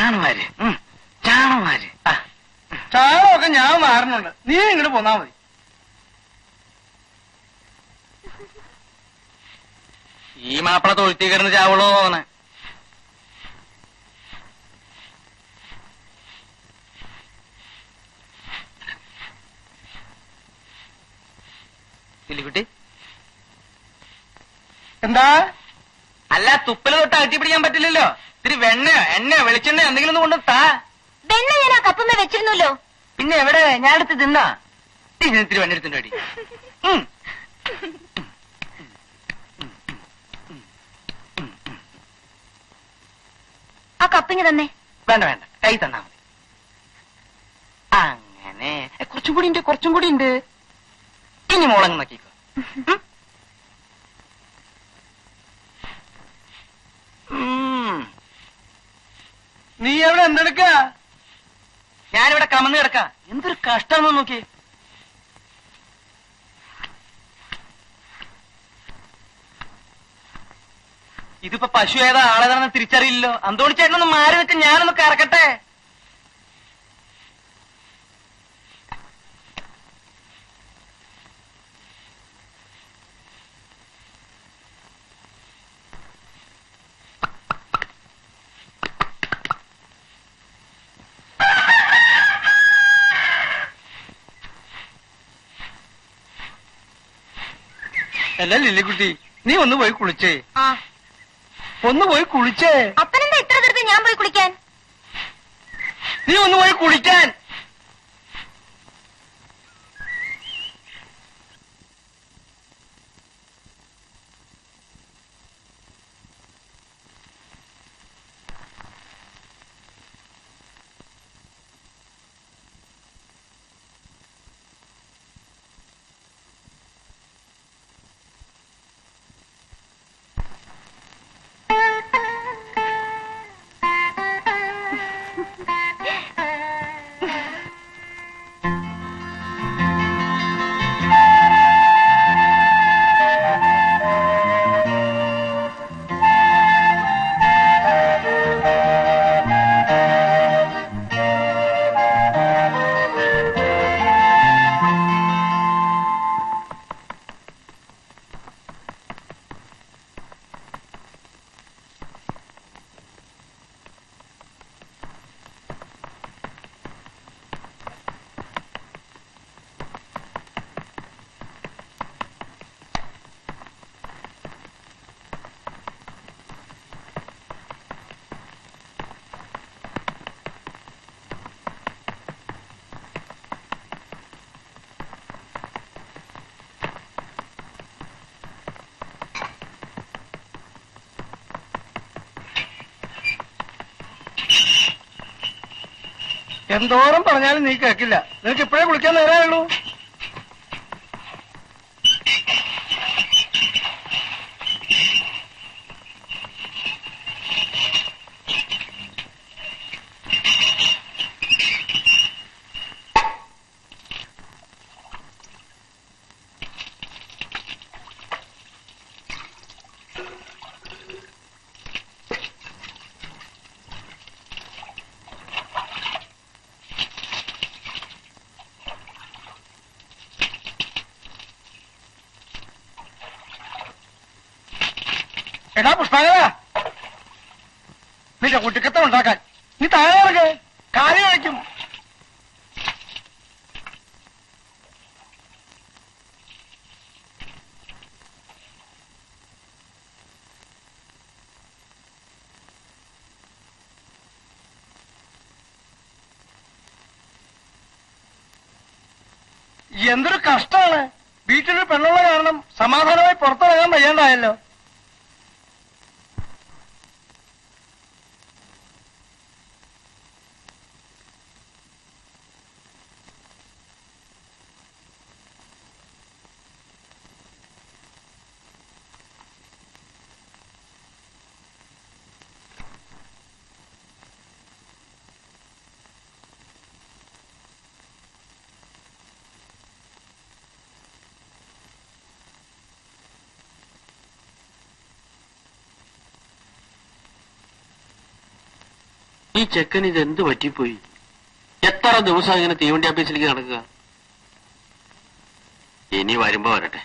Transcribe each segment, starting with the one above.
ചാണമാര് ചാണമാര് ചാണമൊക്കെ ഞാൻ മാറുന്നുണ്ട്. നീ ഇങ്ങോട്ട് പോന്നാ മതി. ഈ മാപ്പിള തൊഴുത്തി കിടന്ന് ചാവളോ തോന്നണേ. കുട്ടി എന്താ? അല്ല, തുപ്പല് തൊട്ട് അകറ്റി പിടിക്കാൻ പറ്റില്ലല്ലോ. ഇത്തിരി വെണ്ണയോ എണ്ണയോ വെളിച്ചെണ്ണയോ എന്തെങ്കിലും ഒന്ന് കൊണ്ട് താ. വെണ്ണ ഞാൻ ആ കപ്പുമ്മ വെച്ചിരുന്നല്ലോ. പിന്നെ എവിടെ? ഞാൻ എടുത്ത് തിന്നാ. ഇത്തിരി വെണ്ണ എടുത്തിട്ട് അടി. ആ കപ്പിങ് തന്നെ. വേണ്ട വേണ്ട, കൈ തന്നാ മതി. അങ്ങനെ കുറച്ചും കൂടി ഉണ്ട്. ഇനി മുളങ്ങ് നോക്കിക്കോ. നീ എവിടെ എന്തെടുക്ക? ഞാനിവിടെ കമന്ന് കിടക്ക. എന്തൊരു കഷ്ടമാണെന്ന് നോക്കി. ഇതിപ്പോ പശു ഏതാ ആളേതാണെന്ന് തിരിച്ചറിയില്ലല്ലോ. അന്തോണി ചേട്ടനൊന്ന് മാറി നിൽക്ക്, ഞാനൊന്ന് കറക്കട്ടെ. അല്ല ലില്ലിക്കുട്ടി, നീ ഒന്ന് പോയി കുളിച്ചേ. ആ, ഒന്ന് പോയി കുളിച്ചേ. അപ്പനെന്താ ഇത്ര തീർത്ത് ഞാൻ പോയി കുളിക്കാൻ? നീ ഒന്ന് പോയി കുളിക്കാൻ. എന്തോരം പറഞ്ഞാലും നീ കേക്കില്ല. നിനക്ക് ഇപ്പോഴേ കുളിക്കാൻ നേരമുള്ളൂ. എടാ പുഷ്പാകര, നിന്റെ കുട്ടിക്കത്തം ഉണ്ടാക്കാൻ നീ താഴെ ഇറങ്ങ്, കാര്യം കഴിക്കും. എന്തൊരു കഷ്ടമാണ്. വീട്ടിലൊരു പെണ്ണുള്ള കാരണം സമാധാനമായി പുറത്തിറങ്ങാൻ വയ്യാണ്ടായല്ലോ. ഈ ചെക്കൻ ഇത് എന്ത് പറ്റിപ്പോയി? എത്ര ദിവസം ഇങ്ങനെ തീവണ്ടി ഓഫീസിലേക്ക് നടക്കുക? ഇനി വരുമ്പോ വരട്ടെ.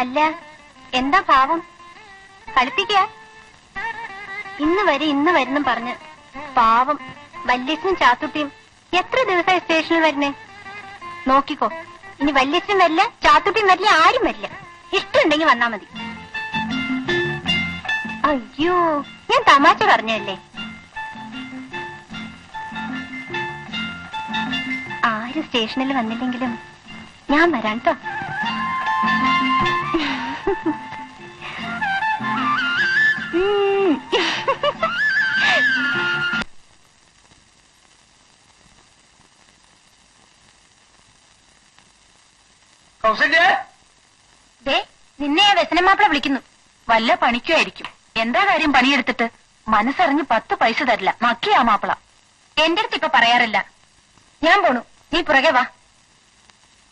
അല്ല, എന്താ പാവം? കളിപ്പിക്ക. ഇന്ന് വരുന്നും പറഞ്ഞ് പാവം വല്യച്ഛനും ചാത്തുട്ടിയും എത്ര ദിവസമായി സ്റ്റേഷനിൽ വരുന്നേ? നോക്കിക്കോ, ഇനി വല്യച്ഛനും വരില്ല, ചാത്തുട്ടിയും വരില്ല, ആരും വരില്ല. ഇഷ്ടമുണ്ടെങ്കിൽ വന്നാ മതി. അയ്യോ, ഞാൻ തമാശ പറഞ്ഞല്ലേ. ആരും സ്റ്റേഷനിൽ വന്നില്ലെങ്കിലും ഞാൻ വരാം കേട്ടോ. കൗസല്യേ, നിന്നെ വ്യസനമാപ്പിള വിളിക്കുന്നു. വല്ല പണിക്കുമായിരിക്കും. എന്താ കാര്യം പണിയെടുത്തിട്ട്? മനസ്സറിഞ്ഞ് 10 പൈസ തരില്ല. മക്കിയാ മാപ്പിള. എന്റെ അടുത്ത് ഇപ്പൊ പറയാറില്ല. ഞാൻ പോണു, നീ പുറകെ വാ.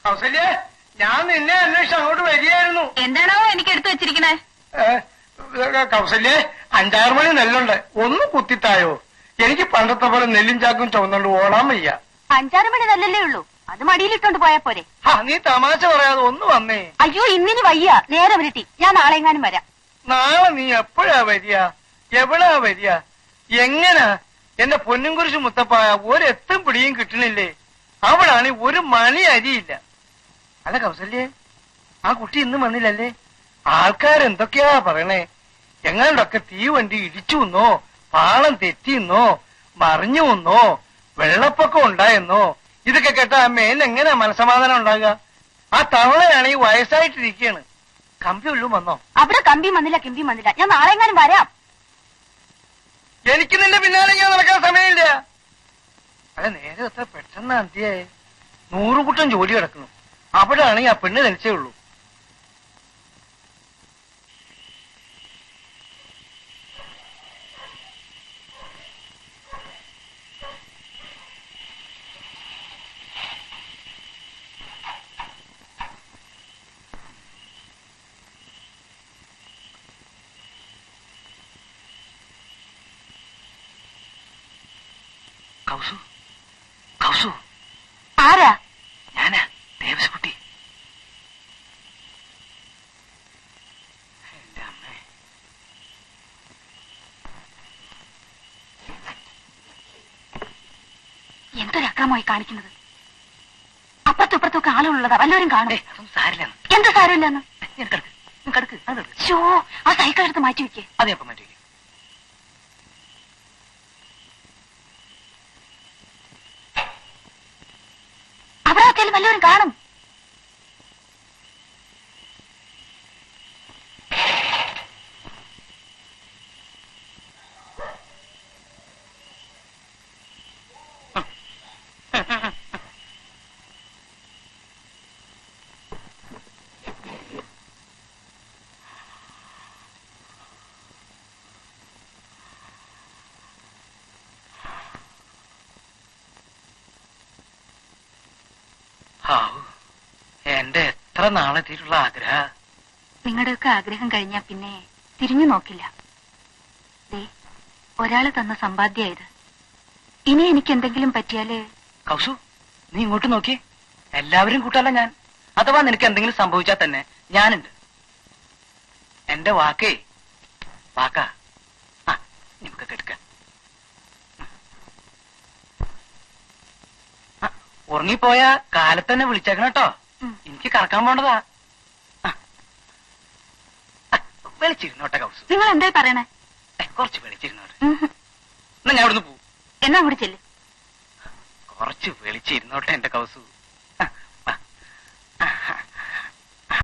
കൗസല്യേ, ഞാൻ നിന്നെ അന്വേഷിച്ച് അങ്ങോട്ട് വരികയായിരുന്നു. എന്താണോ എനിക്ക് എടുത്തു വെച്ചിരിക്കണേ? കൗസല്യേ, 5-6 മണി നെല്ലുണ്ട്, ഒന്ന് കുത്തിത്തായോ? എനിക്ക് പണ്ടത്തെ പോലെ നെല്ലും ചാക്കും ചുവന്നുകൊണ്ട് ഓടാൻ വയ്യ. 5-6 മണി നല്ലല്ലേ ഉള്ളൂ, അത് മടിയിലിട്ടോണ്ട് പോയാ പോരെ. നീ തമാശ പറയാതെ ഒന്ന് വന്നേ. അയ്യോ, ഇന്നിനി വയ്യ, നേരെ വരട്ടി. ഞാൻ നാളെ എങ്ങാനും വരാം. നാളെ നീ എപ്പോഴാ വരിക? എവിടാ വരിക? എങ്ങനാ? എന്റെ പൊന്നും കുരിശ് മുത്തപ്പായ ഒരെത്തും പിടിയും കിട്ടണില്ലേ? അവിടാണ് ഒരു മണി അരിയില്ല. അല്ല കൗസല്യേ, ആ കുട്ടി ഇന്നും വന്നില്ലല്ലേ? ആൾക്കാരെന്തൊക്കെയാ പറയണേ? എങ്ങാണ്ടൊക്കെ തീവണ്ടി ഇടിച്ചു എന്നോ, പാളം തെറ്റിന്നോ, മറിഞ്ഞു എന്നോ, വെള്ളപ്പൊക്കം ഉണ്ടായെന്നോ. ഇതൊക്കെ കേട്ട മേലെങ്ങനെയാ മനസമാധാനം ഉണ്ടാകുക? ആ തവളയാണെങ്കിൽ വയസ്സായിട്ടിരിക്കുകയാണ്. കമ്പി ഉള്ളും വന്നോ? അവിടെ കമ്പിയും വന്നില്ല, കിമ്പിയും വന്നില്ല. ഞാൻ നാളെ എങ്ങാനും വരാം. എനിക്ക് നിന്റെ പിന്നാലെ ഇങ്ങനെ നടക്കാൻ സമയമില്ല. അല്ല, നേരെ എത്ര പെട്ടെന്ന് അന്ത്യായി. 100 കൂട്ടം ജോലി കിടക്കുന്നു. അവിടെ ആണെങ്കിൽ ആ പെണ്ണ് തനിച്ചേ ഉള്ളൂ. കൗസു, കൗസു, ആരാ? ഞാനാ ദേവസ്കുട്ടി. എന്റെ അമ്മേ, എന്തൊരു അക്രമമായി കാണിക്കുന്നത്. അപ്പുറത്തും ഇപ്പുറത്തൊക്കെ ആളുകളുള്ളതാ, വല്ലവരും കാണും. അതൊന്നും സാരില്ലെന്ന്. എന്ത് സാരമില്ലെന്ന്? കിടക്ക്, അത് കിടക്ക്. ഷോ, ആ സൈക്കിൾ എടുത്ത് മാറ്റി വെക്കേ. അത് എപ്പം മാറ്റി വയ്ക്കും? അവിടെ ആർക്കെങ്കിലും വല്ലവരും കാണും. എന്റെ എത്ര നാളെത്തിയിട്ടുള്ള ആഗ്രഹ. നിങ്ങളുടെയൊക്കെ ആഗ്രഹം കഴിഞ്ഞാ പിന്നെ തിരിഞ്ഞു നോക്കില്ല. ഒരാള് തന്ന സമ്പാദ്യായത്. ഇനി എനിക്ക് എന്തെങ്കിലും പറ്റിയാല്... കൗസു, നീ ഇങ്ങോട്ട് നോക്കി. എല്ലാവരും കൂട്ടല്ല ഞാൻ. അഥവാ നിനക്ക് എന്തെങ്കിലും സംഭവിച്ചാൽ തന്നെ ഞാനുണ്ട്. എന്റെ വാക്കേ വാക്കാ. നമുക്ക് കെടുക്ക. ഉറങ്ങിപ്പോയാ കാലത്തന്നെ വിളിച്ചേക്കണം കേട്ടോ. എനിക്ക് കറക്കാൻ പോണ്ടതാ. വിളിച്ചിരുന്നോട്ടെ കൗസു. നിങ്ങൾ എന്തായി പറയണേ? കുറച്ച് വിളിച്ചിരുന്നോട്ടെ. എന്നാ ഞാൻ ഇവിടുന്ന് പോവും. എന്നാ കൂടി ചെല്ല്. കുറച്ച് വിളിച്ചിരുന്നോട്ടെ എന്റെ കൗസു.